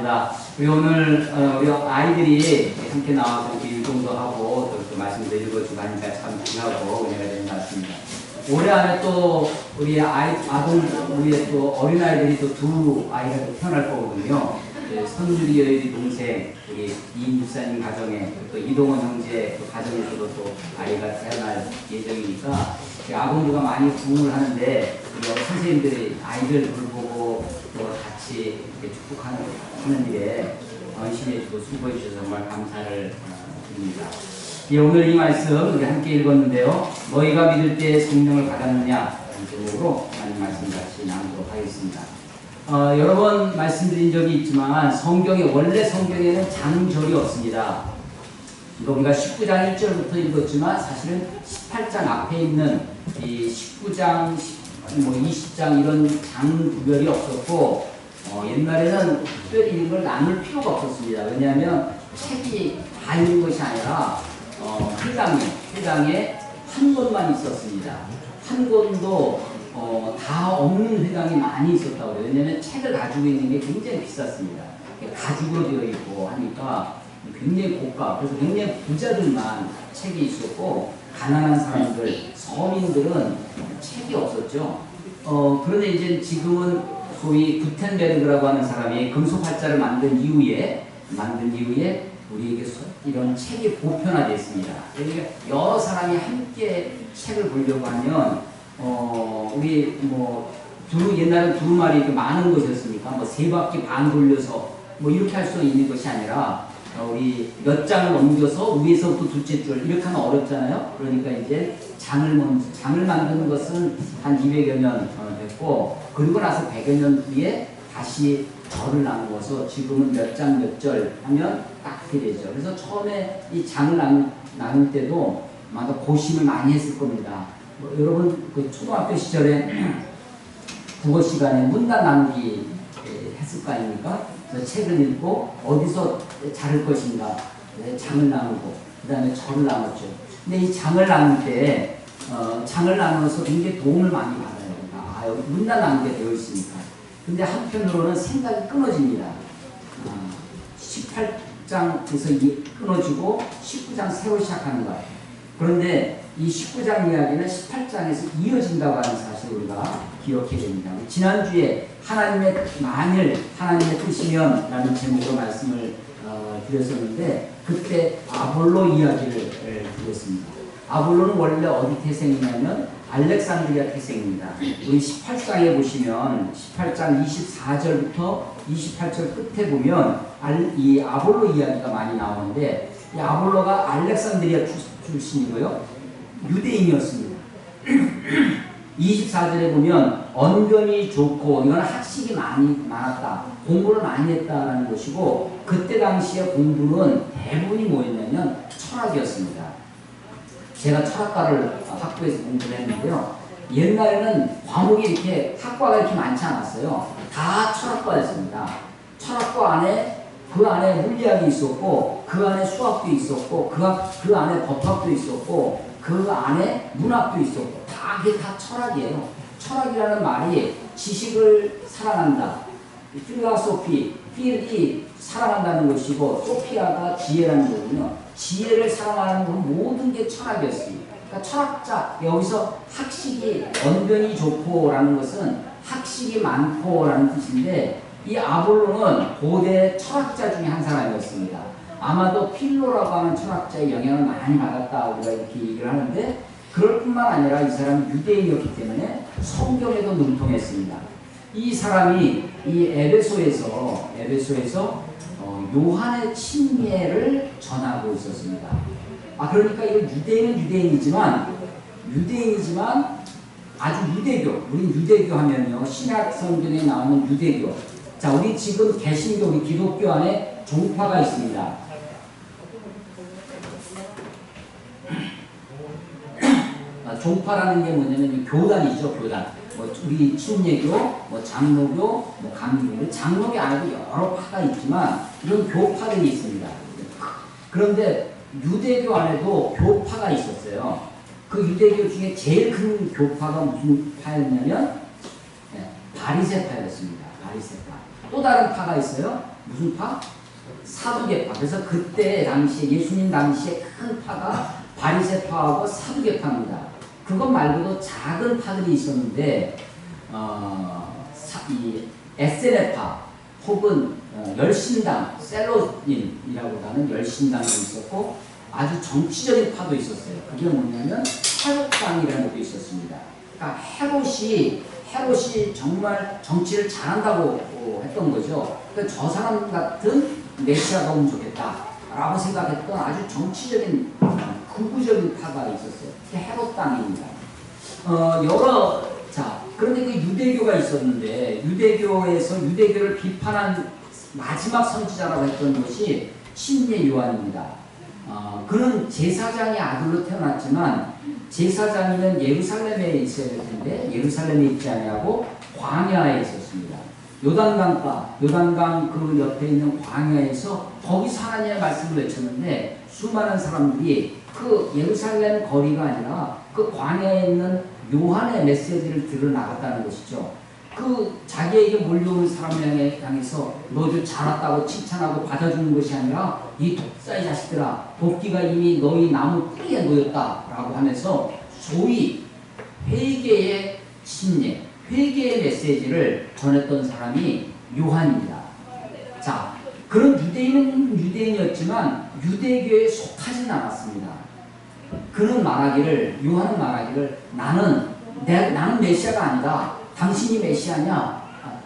감사합니다. 우리 오늘 우리 아이들이 함께 나와서 이렇게 율동도 하고 또 말씀도 읽어주고 하니까 참 귀하고 은혜가 되는 것 같습니다. 올해 안에 또 우리 우리의 또 어린 아이들이 또 두 아이가 또 태어날 거거든요. 선주리 여의 동생 우리 이목사님 가정에 또 이동원 형제 또 가정에서도 또 아이가 태어날 예정이니까 아동부가 많이 부흥을 하는데 우리 선생님들이 아이들 보고 또 같이 축복하는 일에 헌신해주고 수고해 주셔서 정말 감사를 드립니다. 오늘 이 말씀 우리 함께 읽었는데요. 너희가 믿을 때 성령을 받았느냐 제목으로 하나님 말씀 같이 나누도록 하겠습니다. 여러 번 말씀드린 적이 있지만 원래 성경에는 장절이 없습니다. 이거 우리가 19장 1절부터 읽었지만 사실은 18장 앞에 있는 이 19장, 20장 이런 장 구별이 없었고 옛날에는 특별히 이걸 나눌 필요가 없었습니다. 왜냐하면 책이 다 있는 것이 아니라 회당에 한 권만 있었습니다. 한 권도 다 없는 회당이 많이 있었다고 해요. 왜냐하면 책을 가지고 있는 게 굉장히 비쌌습니다. 가죽으로 되어 있고 하니까 굉장히 고가, 그래서 굉장히 부자들만 책이 있었고 가난한 사람들, 서민들은 책이 없었죠. 그런데 이제 지금은 소위 구텐베르그라고 하는 사람이 금속활자를 만든 이후에 우리에게 이런 책이 보편화됐습니다. 그러니까 여러 사람이 함께 책을 보려고 하면 우리 옛날엔 두루마리 많은 것이었으니까 세 바퀴 반 돌려서 이렇게 할 수 있는 것이 아니라 우리 몇 장을 넘겨서 위에서부터 둘째 줄 이렇게 하면 어렵잖아요. 그러니까 이제 장을 만드는 것은 한 200여 년 됐고 그리고 나서 100여 년 뒤에 다시 절을 나누어서 지금은 몇 장 몇 절 하면 딱 이렇게 되죠. 그래서 처음에 이 장을 나눌 때도 아마 고심을 많이 했을 겁니다. 여러분 그 초등학교 시절에 국어 시간에 문단 나누기 했을 거 아닙니까? 그래서 책을 읽고 어디서 자를 것인가 장을 나누고 그 다음에 절을 나눴죠. 근데 이 장을 나눌 때 장을 나누어서 굉장히 도움을 많이 받아요. 여기 문단 나누게 되어 있으니까. 근데 한편으로는 생각이 끊어집니다. 18장에서 끊어지고 19장 새로 시작하는 거예요. 그런데 이 19장 이야기는 18장에서 이어진다고 하는 사실을 우리가 기억해야 됩니다. 지난주에 만일 하나님의 뜻이면 라는 제목으로 말씀을 드렸었는데 그때 아볼로 이야기를 드렸습니다. 아볼로는 원래 어디 태생이냐면 알렉산드리아 태생입니다. 우리 18장에 보시면 18장 24절부터 28절 끝에 보면 이 아볼로 이야기가 많이 나오는데 이 아볼로가 알렉산드리아 출신이고요. 유대인이었습니다. 24절에 보면 언변이 좋고 이건 학식이 많았다. 공부를 많이 했다라는 것이고 그때 당시에 공부는 대부분이 뭐였냐면 철학이었습니다. 제가 철학과를 학부에서 공부를 했는데요. 옛날에는 과목이 이렇게 학과가 이렇게 많지 않았어요. 다 철학과였습니다. 철학과 안에 그 안에 물리학이 있었고 그 안에 수학도 있었고 그 안에 법학도 있었고 그 안에 문학도 있었고 이게 다 철학이에요. 철학이라는 말이 지식을 사랑한다. 필이 사랑한다는 것이고 소피아가 지혜라는 거군요. 지혜를 사랑하는 건 모든 게 철학이었습니다. 그러니까 철학자, 여기서 학식이 언변이 좋고라는 것은 학식이 많고라는 뜻인데 이 아볼로는 고대 철학자 중에 한 사람이었습니다. 아마도 필로라고 하는 철학자의 영향을 많이 받았다 우리가 이렇게 얘기를 하는데 그럴 뿐만 아니라 이 사람은 유대인이었기 때문에 성경에도 능통했습니다. 이 사람이 이 에베소에서 요한의 침례를 전하고 있었습니다. 그러니까 이거 유대인이지만 아주 유대교. 우리 유대교 하면요 신약 성경에 나오는 유대교. 자, 우리 지금 개신교, 우리 기독교 안에 종파가 있습니다. 종파라는 게 뭐냐면 교단이죠, 교단. 우리 침례교, 장로교, 감리교. 장로교 안에도 여러 파가 있지만 이런 교파들이 있습니다. 그런데 유대교 안에도 교파가 있었어요. 그 유대교 중에 제일 큰 교파가 무슨 파였냐면 바리새파였습니다. 바리새파. 또 다른 파가 있어요. 무슨 파? 사두개파. 그래서 그때 당시에 예수님 당시에 큰 파가 바리새파하고 사두개파입니다. 그것 말고도 작은 파들이 있었는데 이 에세네파 혹은 열신당 셀로님이라고 하는 열신당도 있었고 아주 정치적인 파도 있었어요. 그게 뭐냐면 헤롯당이라는 것도 있었습니다. 그러니까 헤롯이 정말 정치를 잘한다고 했던 거죠. 그러니까 저 사람 같은 메시아가 오면 좋겠다라고 생각했던 아주 정치적인 극우적인 파가 있었어요. 그게 헤롯당입니다. 그런데 그 유대교가 있었는데 유대교를 비판한 마지막 선지자라고 했던 것이 신예 요한입니다. 그는 제사장의 아들로 태어났지만 제사장이면 예루살렘에 있어야 될 텐데 예루살렘에 있지 아니하고 광야에 있었습니다. 요단강 그 옆에 있는 광야에서 거기서 하나님의 말씀을 외쳤는데 수많은 사람들이 그 예루살렘 거리가 아니라 그 광야에 있는 요한의 메시지를 들어 나갔다는 것이죠. 그 자기에게 몰려오는 사람을 향해서 너희들 잘났다고 칭찬하고 받아주는 것이 아니라 이 독사의 자식들아 도끼가 이미 너희 나무 뿌리에 놓였다라고 하면서 소위 회개의 신예, 회개의 메시지를 전했던 사람이 요한입니다. 자, 그런 유대인은 유대인이었지만 유대교에 속하지는 않았습니다. 요한은 말하기를 나는 메시아가 아니다. 당신이 메시아냐?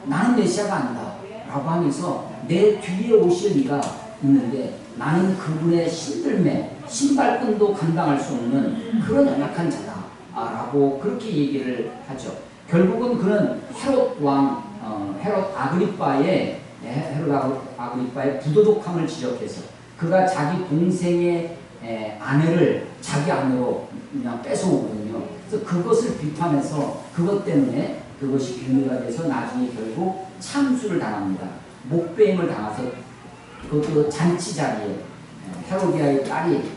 나는 메시아가 아니다. 라고 하면서 내 뒤에 오실 이가 있는데 나는 그분의 신들매, 신발끈도 감당할 수 없는 그런 연약한 자다. 라고 그렇게 얘기를 하죠. 결국은 그는 헤롯 아그리빠의 부도덕함을 지적해서 그가 자기 동생의 아내를 자기 아내로 그냥 뺏어오거든요. 그래서 그것을 비판해서 그것 때문에 그것이 빌미가 돼서 나중에 결국 참수를 당합니다. 목배임을 당해서 그 잔치 자리에 헤로디아의 딸이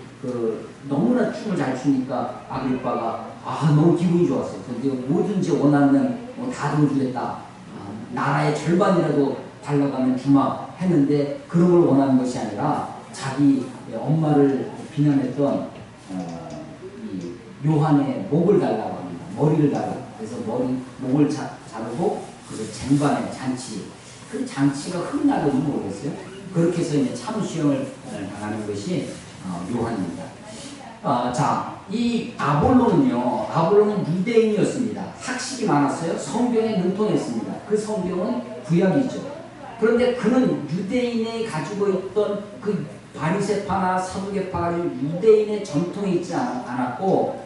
너무나 춤을 잘 추니까 아그리빠가 너무 기분이 좋았어요. 근데 뭐든지 원하면 다 도와주겠다. 나라의 절반이라도 달라가면 주마 했는데 그런 걸 원하는 것이 아니라 자기 엄마를 비난했던 이 요한의 목을 달라고 합니다. 머리를 달라고. 그래서 목을 자르고 그래서 쟁반에 잔치. 그 잔치가 흠나는지 모르겠어요. 그렇게 해서 이제 참수형을 당하는 것이 요한입니다. 이 아볼로는 유대인이었습니다. 학식이 많았어요. 성경에 능통했습니다. 그 성경은 구약이죠. 그런데 그는 유대인이 가지고 있던 그 바리새파나 사두개파가 유대인의 전통에 있지 않았고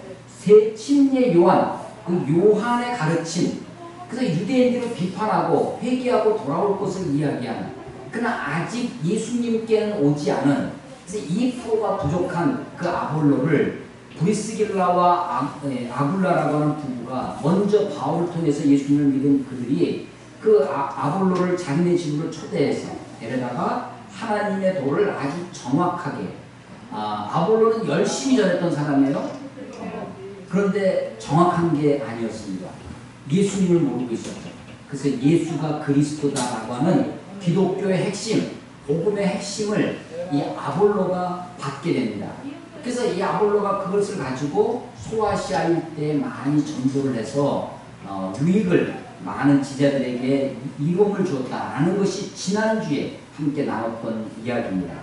신예 요한, 그 요한의 가르침, 그래서 유대인들을 비판하고 회개하고 돌아올 것을 이야기하는, 그러나 아직 예수님께는 오지 않은, 그래서 2%가 부족한 그 아볼로를 브리스길라와 아굴라라고 하는 부부가 먼저 바울을 통해서 예수님을 믿은 그들이 그 아볼로를 자기네 집으로 초대해서 데려다가 하나님의 도를 아주 정확하게, 아볼로는 열심히 전했던 사람이에요. 그런데 정확한 게 아니었습니다. 예수님을 모르고 있었죠. 그래서 예수가 그리스도다라고 하는 기독교의 핵심, 복음의 핵심을 이 아볼로가 받게 됩니다. 그래서 이 아볼로가 그것을 가지고 소아시아 일대에 많이 전도를 해서 유익을 많은 지자들에게 이로움을 주었다라는 것이 지난주에 함께 나눴던 이야기입니다.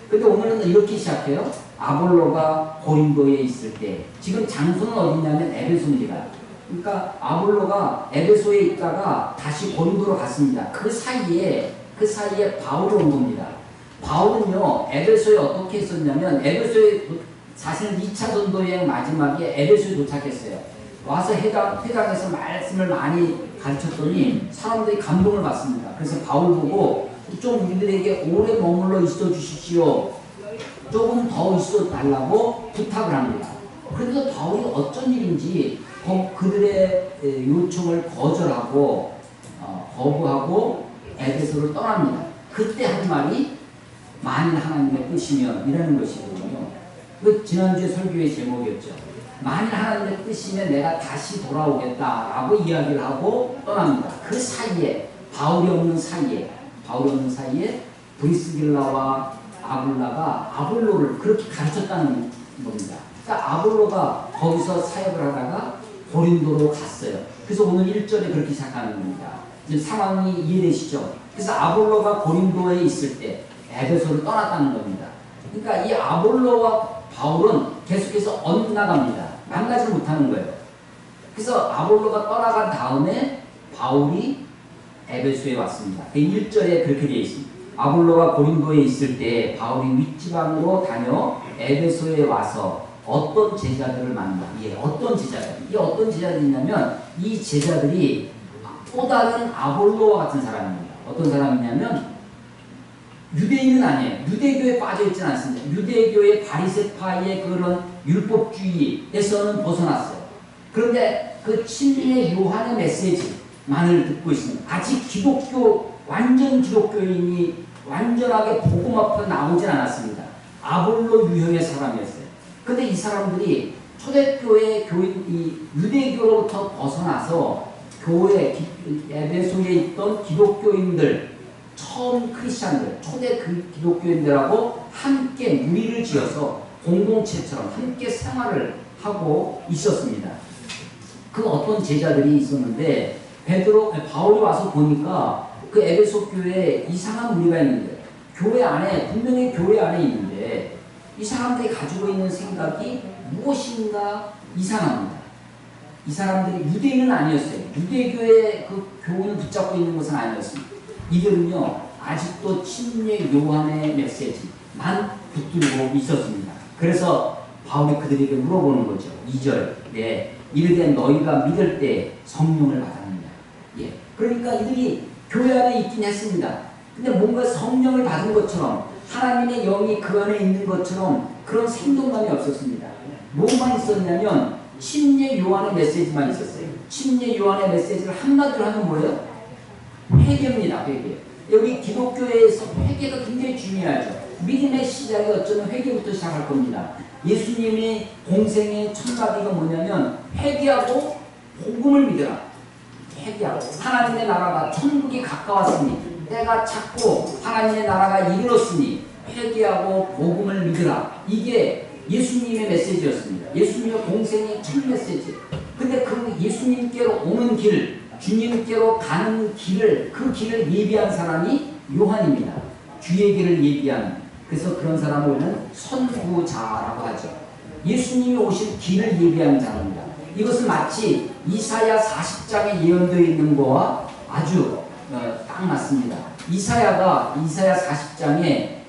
근데 오늘은 이렇게 시작해요. 아볼로가 고린도에 있을 때, 지금 장소는 어디냐면 에베소입니다. 그러니까 아볼로가 에베소에 있다가 다시 고린도로 갔습니다. 그 사이에 바울이 온 겁니다. 바울은요, 에베소에 어떻게 했었냐면, 에베소에 사실 2차 전도 여행 마지막에 에베소에 도착했어요. 와서 회당에서 말씀을 많이 가르쳤더니 사람들이 감동을 받습니다. 그래서 바울 보고 좀 우리들에게 오래 머물러 있어 주십시오. 조금 더 있어 달라고 부탁을 합니다. 그래서 바울이 어쩐 일인지 그들의 요청을 거절하고 거부하고 에베소를 떠납니다. 그때 한 말이 만일 하나님의 뜻이면 이라는 것이거든요. 그 지난주에 설교의 제목이었죠. 만일 하나님의 뜻이면 내가 다시 돌아오겠다라고 이야기를 하고 떠납니다. 그 사이에 바울이 없는 사이에 브리스길라와 아굴라가 아볼로를 그렇게 가르쳤다는 겁니다. 그러니까 아볼로가 거기서 사역을 하다가 고린도로 갔어요. 그래서 오늘 1절에 그렇게 시작하는 겁니다. 지금 상황이 이해되시죠? 그래서 아볼로가 고린도에 있을 때 에베소를 떠났다는 겁니다. 그러니까 이 아볼로와 바울은 계속해서 엇나갑니다. 만나지 못하는 거예요. 그래서 아볼로가 떠나간 다음에 바울이 에베소에 왔습니다. 1절에 그렇게 되어 있습니다. 아볼로가 고린도에 있을 때 바울이 윗지방으로 다녀 에베소에 와서 어떤 제자들을 만나. 예, 어떤 제자들. 이 어떤 제자들이냐면 이 제자들이 또 다른 아볼로와 같은 사람입니다. 어떤 사람이냐면 유대인은 아니에요. 유대교에 빠져있지는 않습니다. 유대교의 바리새파의 그런 율법주의에서는 벗어났어요. 그런데 그 친밀의 요한의 메시지만을 듣고 있습니다. 아직 완전 기독교인이 완전하게 복음 앞에 나오진 않았습니다. 아볼로 유형의 사람이었어요. 근데 이 사람들이 초대교회 교인, 이 유대교로부터 벗어나서 교회, 에베소에 있던 기독교인들, 처음 크리스찬들, 초대 기독교인들하고 함께 무리를 지어서 공동체처럼 함께 생활을 하고 있었습니다. 그 어떤 제자들이 있었는데 바울이 와서 보니까 그 에베소 교회에 이상한 무리가 있는데 분명히 교회 안에 있는데 이 사람들이 가지고 있는 생각이 무엇인가 이상합니다. 이 사람들이 유대인은 아니었어요. 유대교의 그 교훈을 붙잡고 있는 것은 아니었습니다. 이들은요 아직도 침례 요한의 메시지만 붙들고 있었습니다. 그래서 바울이 그들에게 물어보는 거죠. 2절 이르되 너희가 믿을 때 성령을 받았느냐. 예, 그러니까 이들이 교회 안에 있긴 했습니다. 근데 뭔가 성령을 받은 것처럼 하나님의 영이 그 안에 있는 것처럼 그런 생동감이 없었습니다. 뭐만 있었냐면 침례 요한의 메시지만 있었어요. 침례 요한의 메시지를 한마디로 하면 뭐예요? 회개입니다. 회개. 여기 기독교에서 회개가 굉장히 중요하죠. 믿음의 시작이 어쩌면 회개부터 시작할 겁니다. 예수님의 공생의 첫 마디가 뭐냐면 회개하고 복음을 믿으라. 회개하고 하나님의 나라가 천국이 가까웠으니 때가 찼고 하나님의 나라가 이르렀으니 회개하고 복음을 믿으라. 이게 예수님의 메시지였습니다. 예수님의 공생의 첫 메시지. 근데 그 예수님께로 오는 길, 주님께로 가는 길을, 그 길을 예비한 사람이 요한입니다. 주의 길을 예비한. 그래서 그런 사람을 우리는 선구자라고 하죠. 예수님이 오실 길을 예비한 자입니다. 이것은 마치 이사야 40장에 예언되어 있는 거와 아주 딱 맞습니다. 이사야 40장에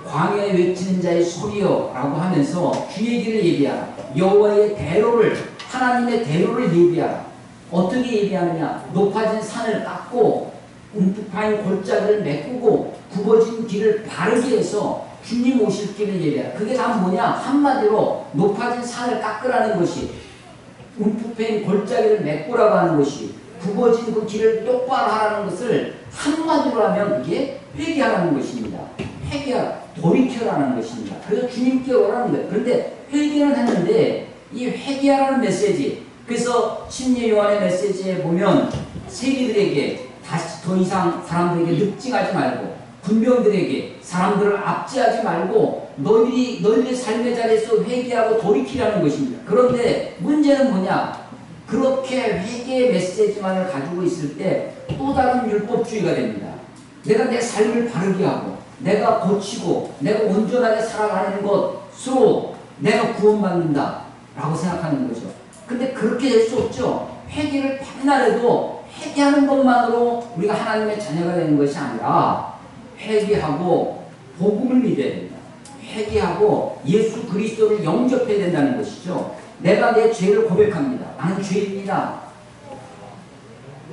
광야에 외치는 자의 소리여 라고 하면서 주의 길을 예비하라. 여호와의 대로를, 하나님의 대로를 예비하라. 어떻게 예비하느냐? 높아진 산을 깎고 움푹 파인 골짜기를 메꾸고 굽어진 길을 바르게 해서 주님 오실 길을 예비하라. 그게 다 뭐냐? 한마디로 높아진 산을 깎으라는 것이, 움푹 파인 골짜기를 메꾸라고 하는 것이, 굽어진 그 길을 똑바로 하라는 것을 한마디로 하면 그게 회개하라는 것입니다. 회개하라, 돌이켜라는 것입니다. 그래서 주님께 오라는 거예요. 그런데 회개는 했는데 이 회개하라는 메시지, 그래서 침례 요한의 메시지에 보면 세리들에게 다시 더 이상 사람들에게 늑증하지 말고, 군병들에게 사람들을 압제하지 말고 너희들의 삶의 자리에서 회개하고 돌이키라는 것입니다. 그런데 문제는 뭐냐? 그렇게 회개의 메시지만을 가지고 있을 때 또 다른 율법주의가 됩니다. 내가 내 삶을 바르게 하고 내가 고치고 내가 온전하게 살아가는 것으로 내가 구원받는다 라고 생각하는 거죠. 근데 그렇게 될 수 없죠. 회개를 맨날 해도 회개하는 것만으로 우리가 하나님의 자녀가 되는 것이 아니라 회개하고 복음을 믿어야 됩니다. 회개하고 예수 그리스도를 영접해야 된다는 것이죠. 내가 내 죄를 고백합니다. 나는 죄입니다.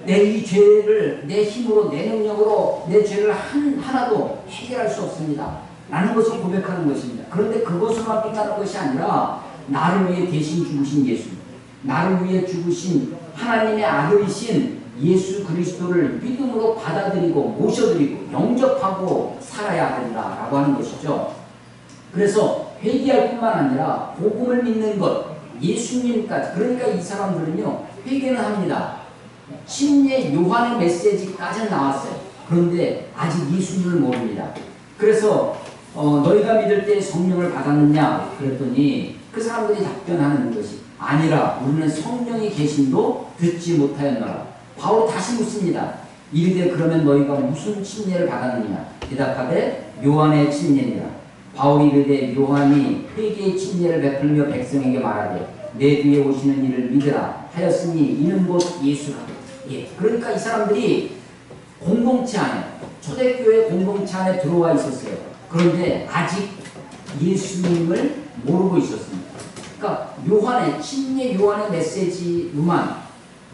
내 이 죄를 내 힘으로, 내 능력으로 내 죄를 하나도 해결할 수 없습니다. 라는 것을 고백하는 것입니다. 그런데 그것으로만 끝나는 것이 아니라 나를 위해 대신 죽으신 예수, 나를 위해 죽으신 하나님의 아들이신 예수 그리스도를 믿음으로 받아들이고 모셔드리고 영접하고 살아야 된다라고 하는 것이죠. 그래서 회개할 뿐만 아니라 복음을 믿는 것, 예수님까지. 그러니까 이 사람들은요 회개는 합니다. 침례 요한의 메시지까지는 나왔어요. 그런데 아직 예수님을 모릅니다. 그래서 너희가 믿을 때 성령을 받았느냐 그랬더니 그 사람들이 답변하는 것이 아니라 우리는 성령이 계심도 듣지 못하였노라. 바울이 다시 묻습니다. 이르되 그러면 너희가 무슨 침례를 받았느냐? 대답하되 요한의 침례니라. 바울이 이르되 요한이 회개의 침례를 베풀며 백성에게 말하되 내 뒤에 오시는 이를 믿으라 하였으니 이는 곧 예수라. 예. 그러니까 이 사람들이 공동체 안에, 초대교회 공동체 안에 들어와 있었어요. 그런데 아직 예수님을 모르고 있었습니다. 그러니까 요한의 침례 요한의 메시지만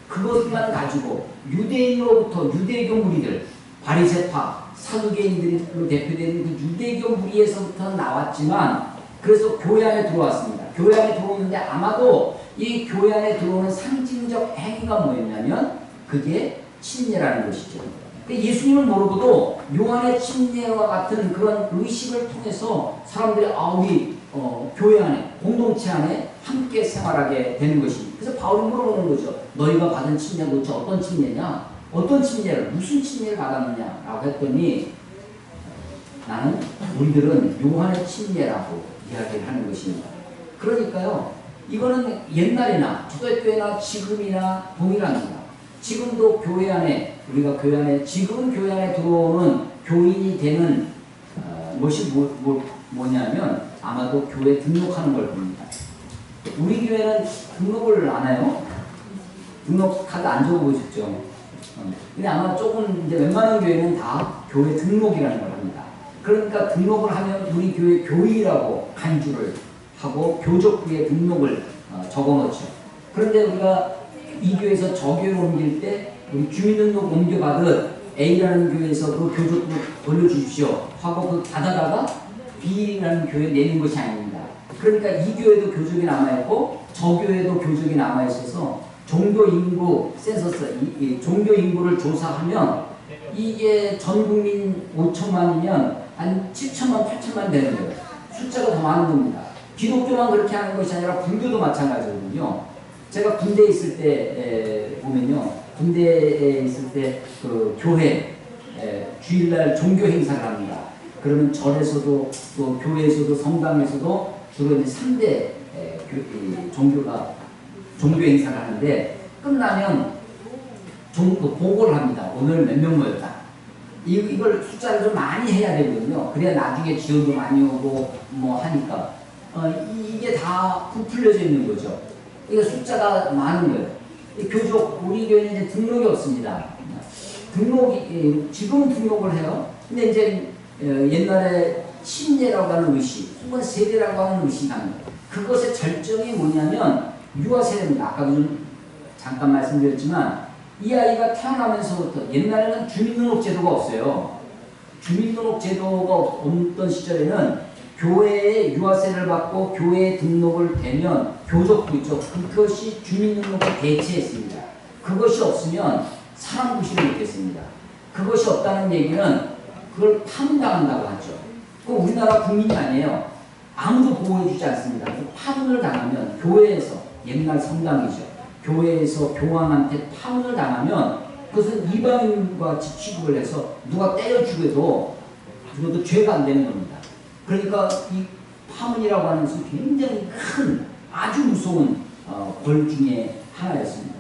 그것만 가지고 유대인으로부터 유대교 무리들, 바리새파, 사두개인들로 대표되는 그 유대교 무리에서부터 나왔지만 그래서 교회 안에 들어왔습니다. 교회 안에 들어오는데 아마도 이 교회 안에 들어오는 상징적 행위가 뭐였냐면 그게 침례라는 것이죠. 예수님을 모르고도 요한의 침례와 같은 그런 의식을 통해서 사람들이 우리 교회 안에 공동체 안에 함께 생활하게 되는 것입니다. 그래서 바울이 물어보는 거죠. 너희가 받은 침례가 도대체 어떤 침례냐? 어떤 침례를 무슨 침례를 받았느냐? 라고 했더니 나는 우리들은 요한의 침례라고 이야기를 하는 것입니다. 그러니까요. 이거는 옛날이나 초대교회나 지금이나 동일합니다. 지금도 교회 안에 우리가 교회 안에 지금 교회 안에 들어오는 교인이 되는 것이 뭐냐면 아마도 교회 등록하는 걸 봅니다. 우리 교회는 등록을 안 해요. 등록 카드 안 적어보셨죠? 근데 아마 조금 이제 웬만한 교회는 다 교회 등록이라는 걸 합니다. 그러니까 등록을 하면 우리 교회 교인이라고 간주를 하고 교족부에 등록을 적어놓죠. 그런데 우리가 이 교회에서 저 교회로 옮길 때 우리 주민등록 옮겨받은 A라는 교회에서 그 교족부 돌려주십시오 하고 그 닫아다가 B라는 교회에 내는 것이 아닙니다. 그러니까 이 교회도 교족이 남아있고 저 교회도 교족이 남아있어서 종교인구 센서스, 종교 인구를 조사하면 이게 전 국민 5천만이면 한 7천만, 8천만 되는 거예요. 숫자가 더 많은 겁니다. 기독교만 그렇게 하는 것이 아니라 불교도 마찬가지거든요. 제가 군대에 있을 때 보면요. 군대에 있을 때 그 교회 주일날 종교 행사를 합니다. 그러면 절에서도 또 교회에서도 성당에서도 주로 이제 3대 종교 행사를 하는데 끝나면 보고를 합니다. 오늘 몇 명 모였다. 이걸 숫자를 좀 많이 해야 되거든요. 그래야 나중에 지원도 많이 오고 뭐 하니까 이게 다 부풀려져 있는 거죠. 이거 숫자가 많은 거예요. 교족 우리 교회는 이제 등록이 없습니다. 지금은 등록을 해요. 근데 이제 옛날에 침례라고 하는 의식, 혹은 세례라고 하는 의식이 합니다. 그것의 절정이 뭐냐면 유아세례입니다. 아까도 좀 잠깐 말씀드렸지만 이 아이가 태어나면서부터 옛날에는 주민등록제도가 없어요. 주민등록제도가 없던 시절에는 교회에 유아세를 받고 교회에 등록을 되면 교족부 있죠. 그것이 주민등록을 대체했습니다. 그것이 없으면 사람 구실을 못했습니다. 그것이 없다는 얘기는 그걸 파문당한다고 하죠. 그 우리나라 국민이 아니에요. 아무도 보호해주지 않습니다. 파문을 당하면 교회에서 옛날 성당이죠. 교회에서 교황한테 파문을 당하면 그것은 이방인과 취급을 해서 누가 때려 죽여도 죄가 안 되는 겁니다. 그러니까 이 파문이라고 하는 것은 굉장히 큰 아주 무서운 벌 중에 하나였습니다.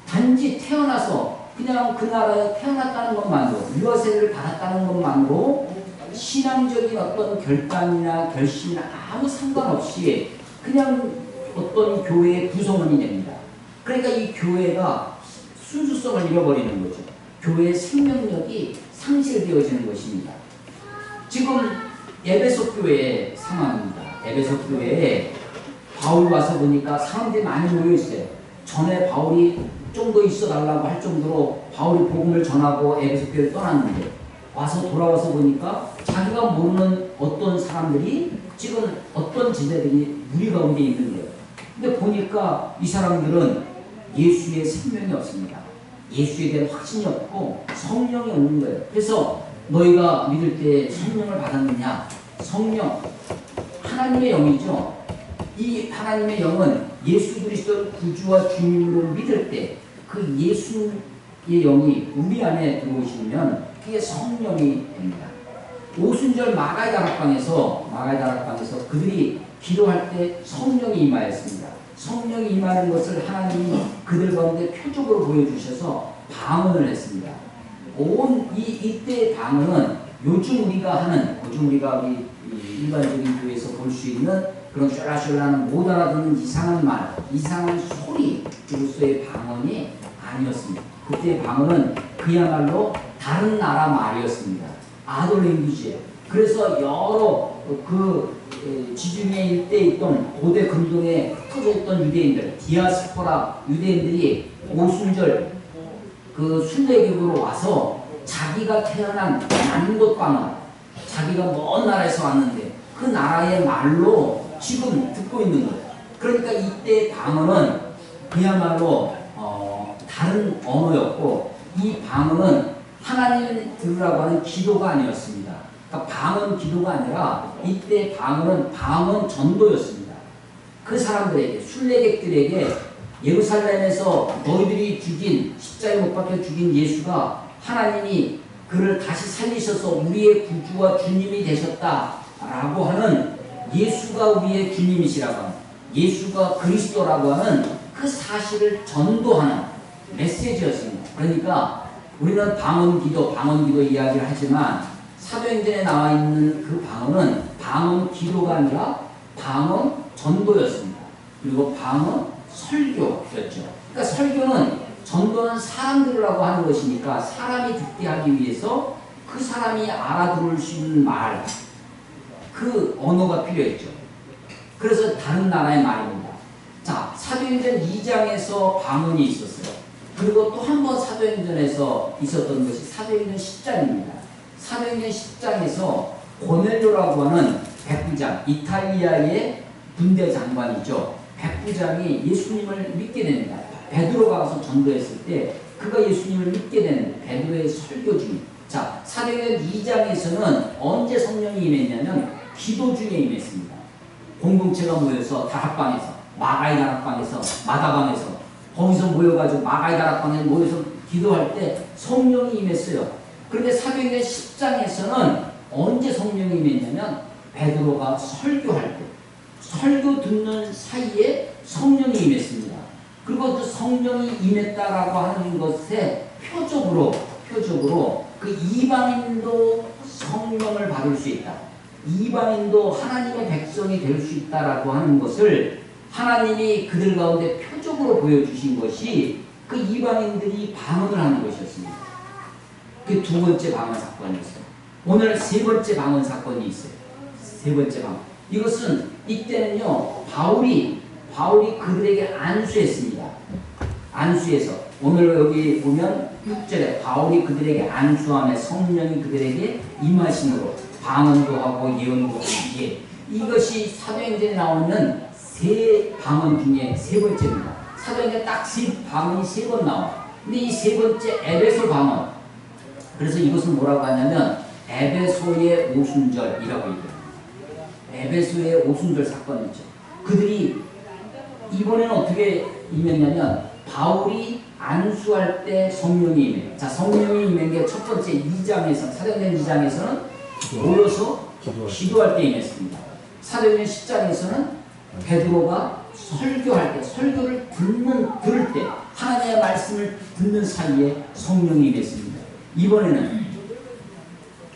단지 태어나서 그냥 그 나라에 태어났다는 것만으로 유아세를 받았다는 것만으로 신앙적인 어떤 결단이나 결심이나 아무 상관없이 그냥 어떤 교회의 구성원이 됩니다. 그러니까 이 교회가 순수성을 잃어버리는 거죠. 교회의 생명력이 상실되어지는 것입니다. 지금 에베소 교회의 상황입니다. 에베소 교회에 바울 와서 보니까 사람들이 많이 모여 있어요. 전에 바울이 좀 더 있어 달라고 할 정도로 바울이 복음을 전하고 에베소 교회를 떠났는데 와서 돌아와서 보니까 자기가 모르는 어떤 사람들이 지금 어떤 제자들이 무리 가운데 있는 거예요. 근데 보니까 이 사람들은 예수의 생명이 없습니다. 예수에 대한 확신이 없고 성령이 없는 거예요. 그래서 너희가 믿을 때 성령을 받았느냐? 성령, 하나님의 영이죠. 이 하나님의 영은 예수 그리스도를 구주와 주님으로 믿을 때 그 예수의 영이 우리 안에 들어오시면 그게 성령이 됩니다. 오순절 마가의 다락방에서 그들이 기도할 때 성령이 임하였습니다. 성령이 임하는 것을 하나님이 그들 가운데 표적으로 보여주셔서 방언을 했습니다. 이때의 방언은 요즘 우리가 우리 일반적인 교회에서 볼 수 있는 그런 쫄라쫄라는 못 알아듣는 이상한 말, 이상한 소리로서의 방언이 아니었습니다. 그때의 방언은 그야말로 다른 나라 말이었습니다. 아더 랭귀지예요. 그래서 여러 지중해 일대에 있던 고대 근동에 터져있던 유대인들, 디아스포라 유대인들이 오순절 순례객으로 와서 자기가 태어난 남곳 방언, 자기가 먼 나라에서 왔는데 그 나라의 말로 지금 듣고 있는 거예요. 그러니까 이때 방언은 그야말로 다른 언어였고, 이 방언은 하나님 들으라고 하는 기도가 아니었습니다. 그러니까 방언 기도가 아니라 이때 방언은 방언 전도였습니다. 그 사람들에게, 순례객들에게 예루살렘에서 너희들이 십자가에 못 박혀 죽인 예수가 하나님이 그를 다시 살리셔서 우리의 구주와 주님이 되셨다라고 하는, 예수가 우리의 주님이시라고 하는, 예수가 그리스도라고 하는 그 사실을 전도하는 메시지였습니다. 그러니까 우리는 방언 기도 이야기를 하지만 사도행전에 나와 있는 그 방언은 방언 기도가 아니라 방언 전도였습니다. 그리고 방언 설교였죠. 그러니까 설교는, 전도는 사람 들으라고 하는 것이니까 사람이 듣게 하기 위해서 그 사람이 알아들을 수 있는 말, 그 언어가 필요했죠. 그래서 다른 나라의 말입니다. 자, 사도행전 2장에서 방언이 있었어요. 그리고 또 한 번 사도행전에서 있었던 것이 사도행전 10장입니다. 사도행전 10장에서 고넬료라고 하는 백부장, 이탈리아의 군대 장관이죠. 백부장이 예수님을 믿게 됩니다. 베드로가 가서 전도했을 때 그가 예수님을 믿게 되는 베드로의 설교 중에, 자, 사도행전 2장에서는 언제 성령이 임했냐면 기도 중에 임했습니다. 공동체가 모여서 다락방에서, 마가의 다락방에서, 마다방에서, 거기서 모여가지고 마가의 다락방에 모여서 기도할 때 성령이 임했어요. 그런데 사도행전 10장에서는 언제 성령이 임했냐면 베드로가 설교할 때, 설교 듣는 사이에 성령이 임했습니다. 그리고 그 성령이 임했다라고 하는 것에 표적으로 그 이방인도 성령을 받을 수 있다, 이방인도 하나님의 백성이 될 수 있다라고 하는 것을 하나님이 그들 가운데 표적으로 보여주신 것이 그 이방인들이 방언을 하는 것이었습니다. 그 두 번째 방언 사건이었어요. 오늘 세 번째 방언 사건이 있어요. 세 번째 방언. 이것은 이때는요, 바울이 그들에게 안수했습니다. 안수해서, 오늘 여기 보면 6절에 바울이 그들에게 안수함에 성령이 그들에게 임하심으로 방언도 하고 예언도 하기에, 이것이 사도행전에 나오는 세 방언 중에 세 번째입니다. 사도행전에 딱 방언이 세 번 나와. 근데 이 세 번째 에베소 방언, 그래서 이것은 뭐라고 하냐면 에베소의 오순절이라고 얘기합니다. 에베소의 오순절 사건이죠. 그들이 이번에는 어떻게 임했냐면 바울이 안수할 때 성령이 임해요. 자, 성령이 임한 게 첫 번째 2장에서, 사도행전 2장에서는 모여서 기도할 때 임했습니다. 사도행전 10장에서는 베드로가 설교할 때, 설교를 들을 때, 하나님의 말씀을 듣는 사이에 성령이 임했습니다. 이번에는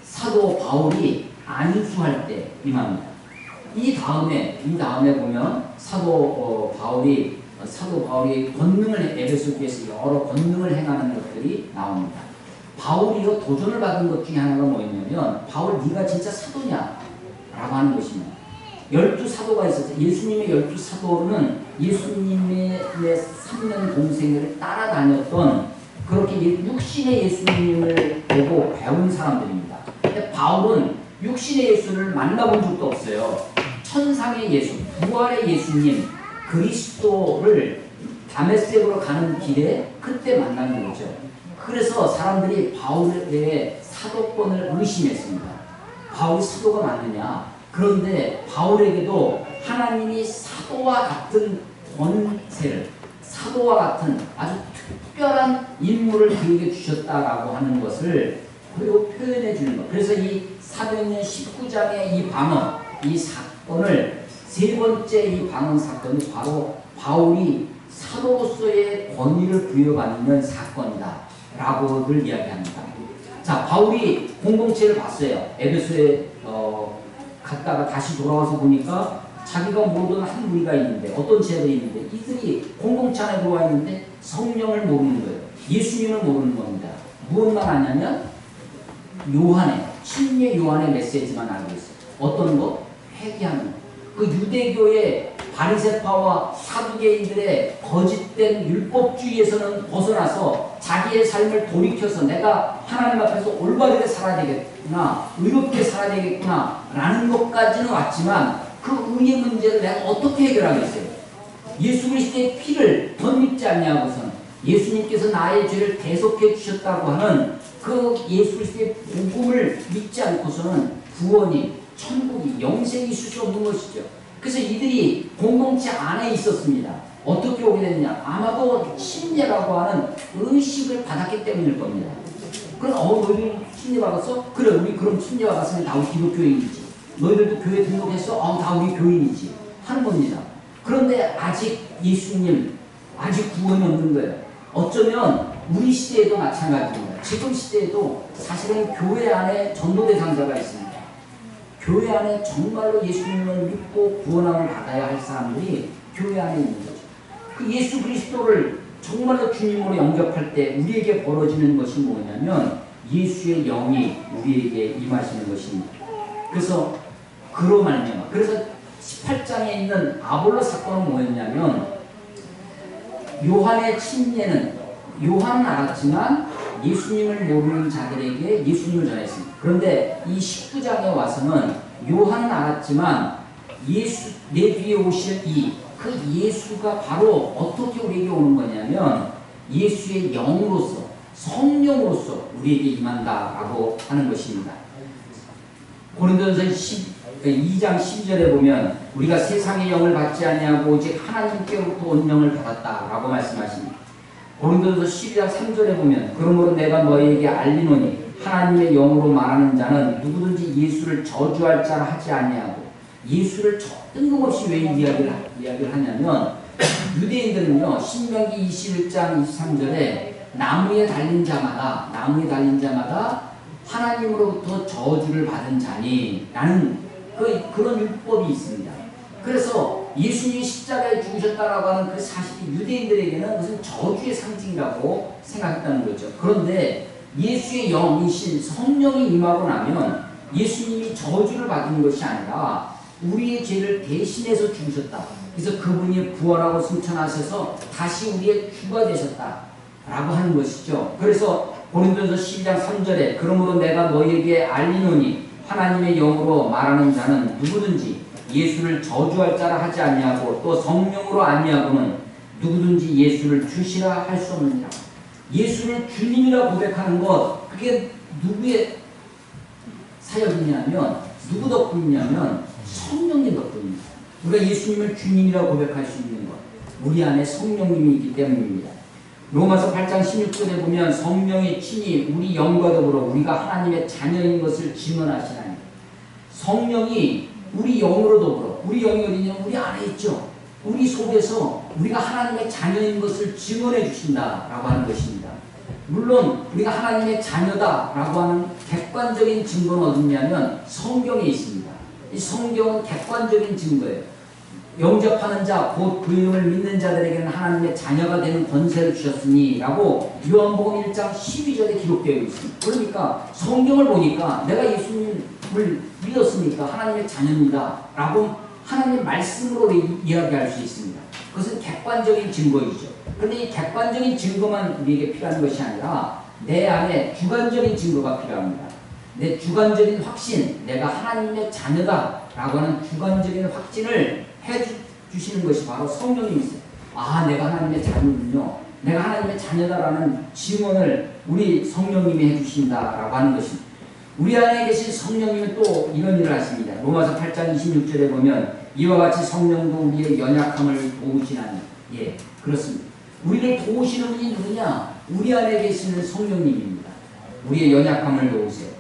사도 바울이 안수할 때 임합니다. 이 다음에 보면 사도 바울이 권능을, 에베소교에서 여러 권능을 행하는 것들이 나옵니다. 바울이요, 도전을 받은 것 중에 하나가 뭐였냐면, 바울 네가 진짜 사도냐? 라고 하는 것입니다. 12사도가 있었어요. 예수님의 12사도는 예수님의 3년 동생을 따라다녔던, 그렇게 육신의 예수님을 보고 배운 사람들입니다. 근데 바울은 육신의 예수를 만나본 적도 없어요. 천상의 예수, 부활의 예수님, 그리스도를 다메섹으로 가는 길에 그때 만나는 거죠. 그래서 사람들이 바울의 사도권을 의심했습니다. 바울이 사도가 맞느냐? 그런데 바울에게도 하나님이 사도와 같은 권세를, 사도와 같은 아주 특별한 임무를 그에게 주셨다라고 하는 것을 그리고 표현해 주는 것. 그래서 이 사도행전 19장의 이 방언, 이 사건을 세 번째 이 방언 사건이 바로 바울이 사도로서의 권위를 부여받는 사건이다 라고들 이야기합니다. 자, 바울이 공동체를 봤어요. 에베소에 갔다가 다시 돌아와서 보니까 자기가 모르던 한 무리가 있는데, 어떤 제들이 있는데, 이들이 공동체 안에 들어와 있는데 성령을 모르는 거예요. 예수님을 모르는 겁니다. 무엇만 아냐면 요한의, 침례 요한의 메시지만 알고 있어요. 어떤 것? 회개하는 것. 그 유대교의 바리새파와 사두개인들의 거짓된 율법주의에서는 벗어나서 자기의 삶을 돌이켜서 내가 하나님 앞에서 올바르게 살아야 되겠구나, 의롭게 살아야 되겠구나 라는 것까지는 왔지만 그 의의 문제를 내가 어떻게 해결하겠어요? 예수 그리스도의 피를 더 믿지 않냐고서는 예수님께서 나의 죄를 대속해 주셨다고 하는 그 예수 그리스도의 복음을 믿지 않고서는 구원이, 천국이, 영생이 있을 수 없는 것이죠. 그래서 이들이 공동체 안에 있었습니다. 어떻게 오게 됐냐? 아마도 침례라고 하는 의식을 받았기 때문일 겁니다. 그럼 너희들 침례 받았어? 그래, 우리 그럼 침례 받았으면 다 우리 기독교인이지. 너희들도 교회 등록했어? 다 우리 교인이지 하는 겁니다. 그런데 아직 예수님, 아직 구원이 없는 거예요. 어쩌면 우리 시대에도 마찬가지입니다. 지금 시대에도 사실은 교회 안에 전도 대상자가 있습니다. 교회 안에 정말로 예수님을 믿고 구원함을 받아야 할 사람들이 교회 안에 있는 거죠. 그 예수 그리스도를 정말로 주님으로 영접할 때 우리에게 벌어지는 것이 뭐냐면 예수의 영이 우리에게 임하시는 것입니다. 그래서 그로 말미암아, 그래서 18장에 있는 아볼로 사건은 뭐였냐면, 요한의 침례는 요한은 알았지만 예수님을 모르는 자들에게 예수님을 전했습니다. 그런데 이 19장에 와서는 요한은 알았지만 내 뒤에 오실 그 예수가 바로 어떻게 우리에게 오는 거냐면 예수의 영으로서, 성령으로서 우리에게 임한다라고 하는 것입니다. 고린도전서 2장 12절에 보면 우리가 세상의 영을 받지 아니하고 오직 하나님께로부터 온 영을 받았다라고 말씀하십니다. 고린도전서 12장 3절에 보면 그러므로 내가 너희에게 알리노니 하나님의 영으로 말하는 자는 누구든지 예수를 저주할 자라 하지 아니하고, 예수를 뜬금없이 왜 이야기를 하냐면 유대인들은요, 신명기 21장 23절에 나무에 달린 자마다 하나님으로부터 저주를 받은 자니 라는 그런 율법이 있습니다. 그래서 예수님이 십자가에 죽으셨다라고 하는 그 사실이 유대인들에게는 무슨 저주의 상징이라고 생각했다는 거죠. 그런데 예수의 영이신 성령이 임하고 나면 예수님이 저주를 받은 것이 아니라 우리의 죄를 대신해서 죽으셨다. 그래서 그분이 부활하고 승천하셔서 다시 우리의 주가 되셨다라고 하는 것이죠. 그래서 고린도전서 12장 3절에 그러므로 내가 너희에게 알리노니 하나님의 영으로 말하는 자는 누구든지 예수를 저주할 자라 하지 아니하고 또 성령으로 아니하고는 누구든지 예수를 주시라 할 수 없느니라. 예수를 주님이라 고백하는 것, 그게 누구의 사역이냐면, 누구 덕분이냐면 성령님 덕분입니다. 우리가 예수님을 주님이라 고백할 수 있는 것, 우리 안에 성령님이 있기 때문입니다. 로마서 8장 16절에 보면 성령의 친히 우리 영과 더불어 우리가 하나님의 자녀인 것을 증언하시나니, 성령이 우리 영으로 더불어, 우리 영이 어디냐면 우리 안에 있죠. 우리 속에서 우리가 하나님의 자녀인 것을 증언해 주신다라고 하는 것입니다. 물론 우리가 하나님의 자녀다라고 하는 객관적인 증거는 어디냐면 성경에 있습니다. 이 성경은 객관적인 증거예요. 영접하는 자, 곧 그 이름을 믿는 자들에게는 하나님의 자녀가 되는 권세를 주셨으니 라고 요한복음 1장 12절에 기록되어 있습니다. 그러니까 성경을 보니까 내가 예수님을 믿었으니까 하나님의 자녀입니다 라고 하나님의 말씀으로 이야기할 수 있습니다. 그것은 객관적인 증거이죠. 그런데 이 객관적인 증거만 우리에게 필요한 것이 아니라 내 안에 주관적인 증거가 필요합니다. 내 주관적인 확신, 내가 하나님의 자녀다라고 하는 주관적인 확신을 해주시는 것이 바로 성령님이세요. 아, 내가 하나님의 자녀군요. 내가 하나님의 자녀다라는 증언을 우리 성령님이 해주신다라고 하는 것입니다. 우리 안에 계신 성령님은 또 이런 일을 하십니다. 로마서 8장 26절에 보면 이와 같이 성령도 우리의 연약함을 도우시나니. 예, 그렇습니다. 우리를 도우시는 분이 누구냐? 우리 안에 계시는 성령님입니다. 우리의 연약함을 도우세요.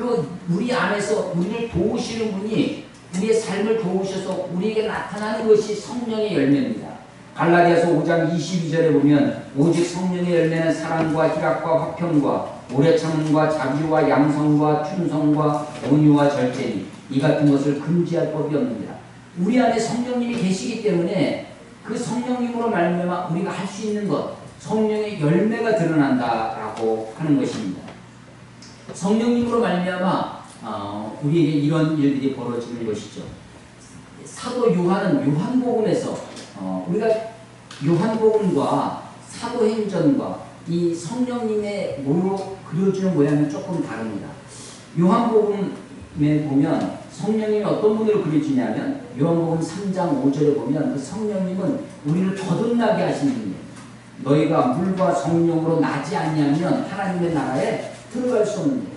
그 우리 안에서 우리를 도우시는 분이 우리의 삶을 도우셔서 우리에게 나타나는 것이 성령의 열매입니다. 갈라디아서 5장 22절에 보면 오직 성령의 열매는 사랑과 희락과 화평과 오래 참음과 자비와 양성과 충성과 온유와 절제니 이 같은 것을 금지할 법이 없느니라. 우리 안에 성령님이 계시기 때문에 그 성령님으로 말미암아 우리가 할 수 있는 것, 성령의 열매가 드러난다라고 하는 것입니다. 성령님으로 말미암아 우리에게 이런 일들이 벌어지는 것이죠. 사도 요한은 요한복음에서 우리가 요한복음과 사도행전과 이 성령님의 모로 그려주는 모양은 조금 다릅니다. 요한복음에 보면 성령님이 어떤 분으로 그려지냐면 요한복음 3장 5절에 보면 그 성령님은 우리를 거듭나게 하시는 분이에요. 너희가 물과 성령으로 나지 아니하면 하나님의 나라에 들어갈 수 없는 거예요.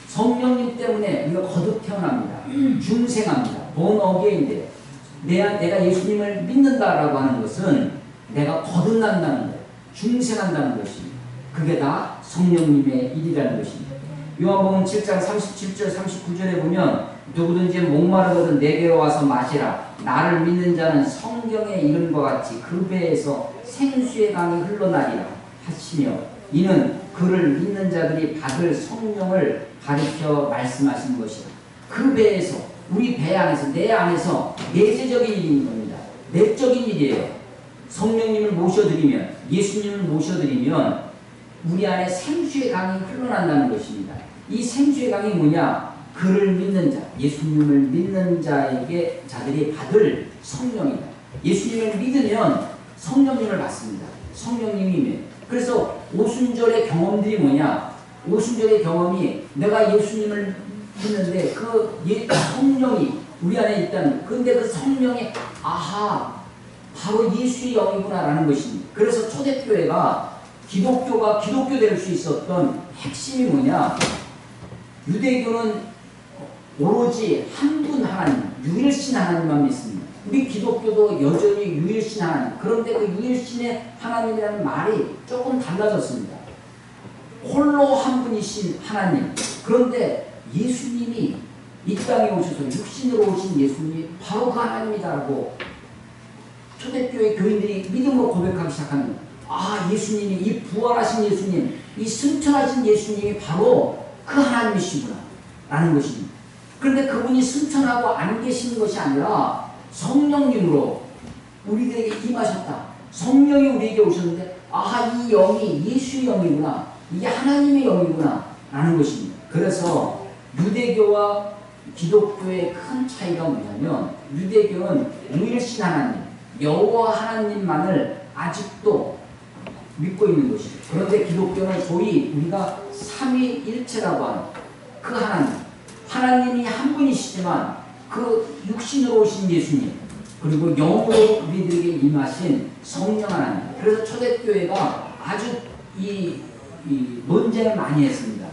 성령님 때문에 우리가 거듭 태어납니다. 중생합니다. born again인데요. 내가 예수님을 믿는다라고 하는 것은 내가 거듭난다는 거예요. 중생한다는 것입니다. 그게 다 성령님의 일이라는 것입니다. 요한복음 7장 37절 39절에 보면 누구든지 목마르거든 내게로 와서 마시라. 나를 믿는 자는 성경의 이름과 같이 그 배에서 생수의 강이 흘러나리라 하시며 이는 그를 믿는 자들이 받을 성령을 가리켜 말씀하신 것이다. 그 배에서 우리 배 안에서 내 안에서 내재적인 일인 겁니다. 내적인 일이에요. 성령님을 모셔드리면 예수님을 모셔드리면 우리 안에 생수의 강이 흘러난다는 것입니다. 이 생수의 강이 뭐냐? 그를 믿는 자, 예수님을 믿는 자들이 받을 성령이다. 예수님을 믿으면 성령님을 받습니다. 성령님이 그래서 오순절의 경험들이 뭐냐? 오순절의 경험이 내가 예수님을 믿는데 그 성령이 우리 안에 있다는 그런데 그 성령이 아하 바로 예수의 영이구나라는 것입니다. 그래서 초대교회가 기독교 될 수 있었던 핵심이 뭐냐? 유대교는 오로지 한 분 하나님, 유일신 하나님만 믿습니다. 우리 기독교도 여전히 유일신 하나님. 그런데 그 유일신의 하나님이라는 말이 조금 달라졌습니다. 홀로 한 분이신 하나님. 그런데 예수님이 이 땅에 오셔서 육신으로 오신 예수님이 바로 그 하나님이다라고 초대교회 교인들이 믿음으로 고백하기 시작하는 아 예수님이 이 부활하신 예수님, 이 승천하신 예수님이 바로 그 하나님이시구나 라는 것입니다. 그런데 그분이 승천하고 안 계시는 것이 아니라 성령님으로 우리들에게 임하셨다. 성령이 우리에게 오셨는데 아하 이 영이 예수의 영이구나. 이게 하나님의 영이구나 라는 것입니다. 그래서 유대교와 기독교의 큰 차이가 뭐냐면 유대교는 유일신 하나님, 여호와 하나님만을 아직도 믿고 있는 것이죠. 그런데 기독교는 소위 우리가 삼위일체라고 하는 그 하나님이 한 분이시지만 그 육신으로 오신 예수님 그리고 영으로 우리들에게 임하신 성령 하나님. 그래서 초대교회가 아주 이 논쟁을 많이 했습니다.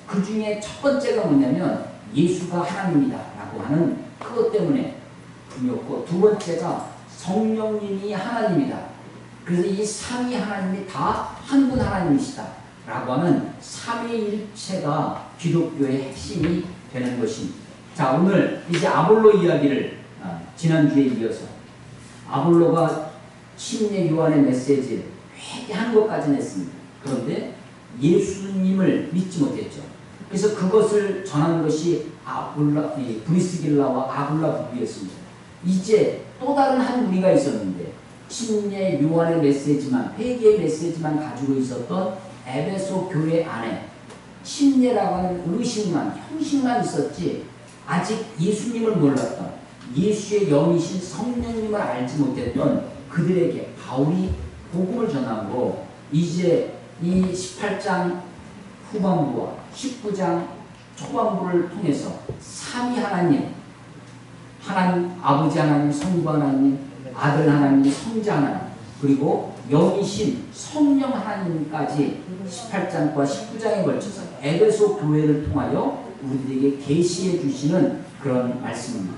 그 중에 첫 번째가 뭐냐면 예수가 하나님이다 라고 하는 그것 때문에 분이었고 두 번째가 성령님이 하나님이다. 그래서 이 삼위 하나님이 다 한 분 하나님이시다 라고 하는 삼위일체가 기독교의 핵심이 되는 것입니다. 자 오늘 이제 아볼로 이야기를 지난주에 이어서 아볼로가 침례 요한의 메시지를 회개하는 것까지는 했습니다. 그런데 예수님을 믿지 못했죠. 그래서 그것을 전하는 것이 브리스길라와 아굴라 부부였습니다. 이제 또 다른 한 무리가 있었는데 침례 요한의 메시지만 회개의 메시지만 가지고 있었던 에베소 교회 안에 침례라고 하는 의식만 형식만 있었지 아직 예수님을 몰랐던 예수의 영이신 성령님을 알지 못했던 그들에게 바울이 복음을 전하고 이제 이 18장 후반부와 19장 초반부를 통해서 삼위 하나님 아버지 하나님, 성부 하나님, 아들 하나님, 성자 하나님 그리고 영이신 성령 하나님까지 18장과 19장에 걸쳐서 에베소 교회를 통하여 우리들에게 계시해 주시는 그런 말씀입니다.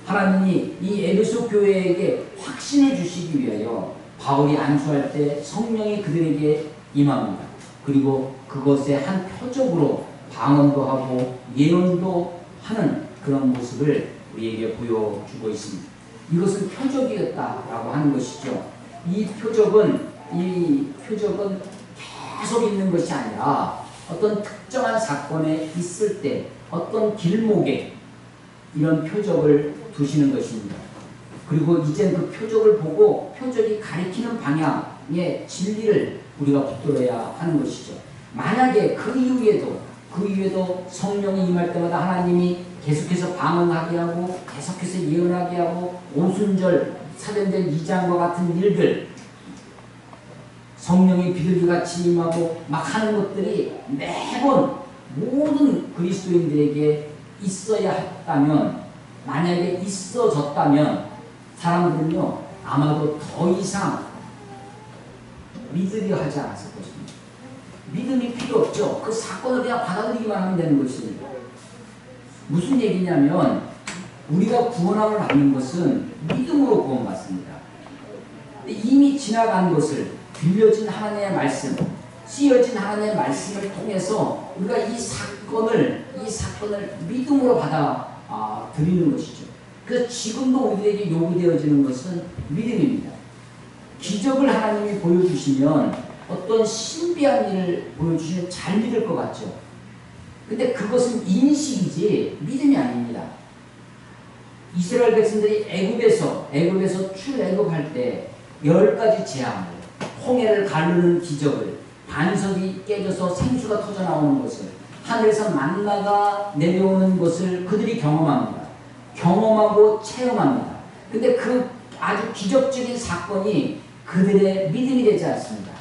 하나님이 이 에베소 교회에게 확신을 주시기 위하여 바울이 안수할 때 성령이 그들에게 임합니다. 그리고 그것의 한 표적으로 방언도 하고 예언도 하는 그런 모습을 우리에게 보여주고 있습니다. 이것은 표적이었다라고 하는 것이죠. 이 표적은 계속 있는 것이 아니라 어떤 특정한 사건에 있을 때 어떤 길목에 이런 표적을 두시는 것입니다. 그리고 이제 그 표적을 보고 표적이 가리키는 방향의 진리를 우리가 붙들어야 하는 것이죠. 만약에 그 이후에도 성령이 임할 때마다 하나님이 계속해서 방언하게 하고 계속해서 예언하게 하고 오순절 사도행전 2장과 같은 일들, 성령이 비둘기같이 임하고 막 하는 것들이 매번 모든 그리스도인들에게 있어야 했다면, 만약에 있어졌다면 사람들은요 아마도 더 이상 믿으려 하지 않았을 것입니다. 믿음이 필요 없죠. 그 사건을 그냥 받아들이기만 하면 되는 것입니다. 무슨 얘기냐면 우리가 구원함을 받는 것은 믿음으로 구원받습니다. 이미 지나간 것을, 들려진 하나님의 말씀, 쓰여진 하나님의 말씀을 통해서 우리가 이 사건을 믿음으로 받아들이는 것이죠. 그래서 지금도 우리에게 요구되어지는 것은 믿음입니다. 기적을 하나님이 보여주시면, 어떤 신비한 일을 보여주시면 잘 믿을 것 같죠. 근데 그것은 인식이지 믿음이 아닙니다. 이스라엘 백성들이 애굽에서 출애굽할 때 10가지 재앙을, 홍해를 가르는 기적을, 반석이 깨져서 생수가 터져 나오는 것을, 하늘에서 만나가 내려오는 것을 그들이 경험합니다. 경험하고 체험합니다. 근데 그 아주 기적적인 사건이 그들의 믿음이 되지 않습니다.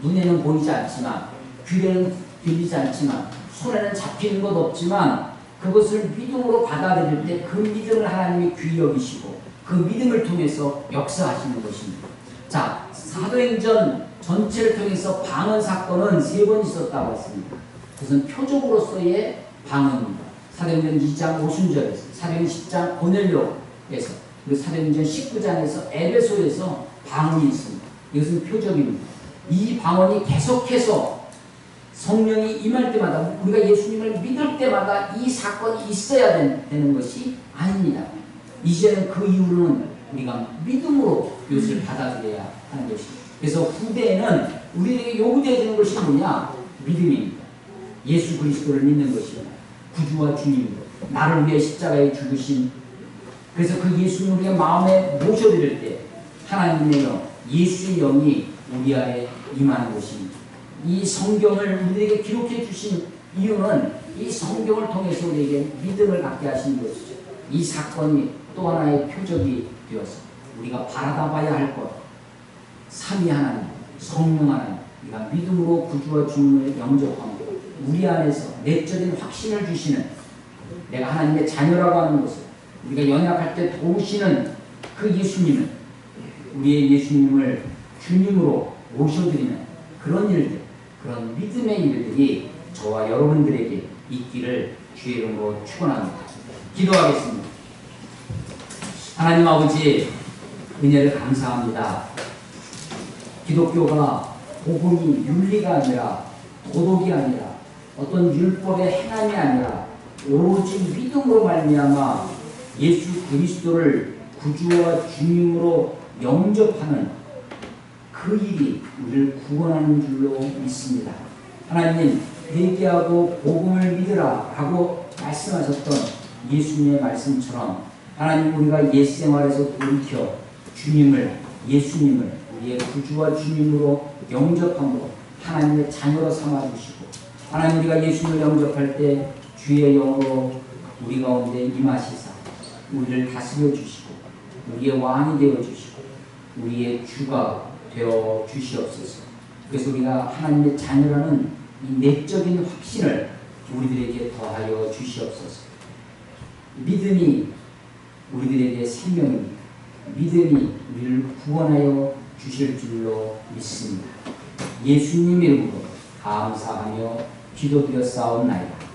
눈에는 보이지 않지만, 귀에는 들리지 않지만, 손에는 잡히는 것 없지만 그것을 믿음으로 받아들일 때 그 믿음을 하나님이 귀히 여기시고 그 믿음을 통해서 역사하시는 것입니다. 자, 사도행전 전체를 통해서 방언 사건은 3번 있었다고 했습니다. 그것은 표적으로서의 방언입니다. 사도행전 2장 오순절에서, 사도행전 10장 고넬료에서, 그리고 사도행전 19장에서 에베소에서 방언이 있습니다. 이것은 표적입니다. 이 방언이 계속해서 성령이 임할 때마다, 우리가 예수님을 믿을 때마다 이 사건이 있어야 되는 것이 아닙니다. 이제는 그 이후로는 우리가 믿음으로 이것을 받아들여야 하는 것입니다. 그래서 후대에는 우리에게 요구되어지는 것이 뭐냐? 믿음입니다. 예수 그리스도를 믿는 것입니다. 구주와 주님으로 나를 위해 십자가에 죽으신, 그래서 그 예수님을 우리가 마음에 모셔드릴 때 하나님의 영, 예수의 영이 우리 안에 임하는 것입니다. 이 성경을 우리에게 기록해 주신 이유는 이 성경을 통해서 우리에게 믿음을 갖게 하신 것이죠. 이 사건이 또 하나의 표적이 되어서 우리가 바라봐야 할 것, 삼위 하나님, 성령 하나님, 우리가 믿음으로 구주와 주님을 영접하고 우리 안에서 내적인 확신을 주시는, 내가 하나님의 자녀라고 하는 것을 우리가 연약할 때 도우시는 그 예수님을, 우리의 예수님을 주님으로 모셔드리는 그런 일들, 그런 믿음의 일들이 저와 여러분들에게 있기를 주의 이름으로 축원합니다. 기도하겠습니다. 하나님 아버지, 은혜를 감사합니다. 기독교가 복음이 윤리가 아니라, 도덕이 아니라, 어떤 율법의 행함이 아니라 오로지 믿음으로 말미암아 예수 그리스도를 구주와 주님으로 영접하는 그 일이 우리를 구원하는 줄로 믿습니다. 하나님, 회개하고 복음을 믿으라 라고 말씀하셨던 예수님의 말씀처럼 하나님, 우리가 옛 생활에서 돌이켜 주님을, 예수님을 우리의 구주와 주님으로 영접함으로 하나님의 자녀로 삼아주시고, 하나님, 우리가 예수님을 영접할 때 주의 영으로 우리 가운데 임하시사 우리를 다스려 주시고 우리의 왕이 되어 주시고 우리의 주가 되어 주시옵소서. 그래서 우리가 하나님의 자녀라는 이 내적인 확신을 우리들에게 더하여 주시옵소서. 믿음이 우리들에게 생명입니다. 믿음이 우리를 구원하여 주실 줄로 믿습니다. 예수님 이름으로 감사하며 기도드렸사옵나이다.